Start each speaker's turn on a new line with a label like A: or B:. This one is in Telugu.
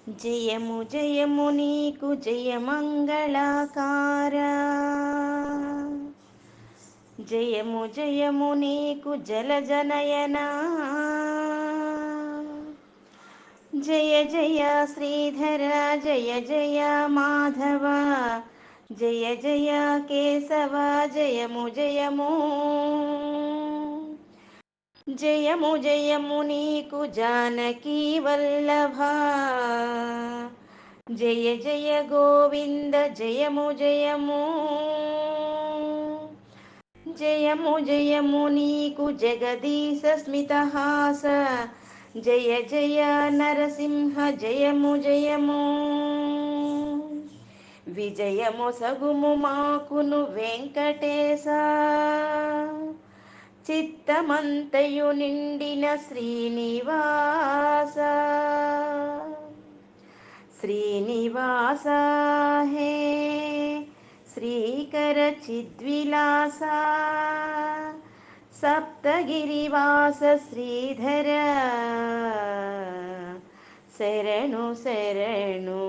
A: జయము జయము నీకు జయమంగళాకార, జయము జయము నీకు జలజనయనా, జయ జయ శ్రీధర జయ జయ మాధవ, జయ జయ కేశవ జయము జయము, జయము జయము నీకు జానకీ వల్లభ, జయ జయ గోవింద జయము జయము, జయము జయము నీకు జగదీశ స్మితహాస, జయ జయ నరసింహ జయము జయము, విజయము సగుము మాకును వెంకటేశ, చిత్తమంతయు నిండిన శ్రీనివాస, శ్రీనివాస హే శ్రీకర చిద్విలాస, సప్తగిరివాస శ్రీధర శరణు శరణు.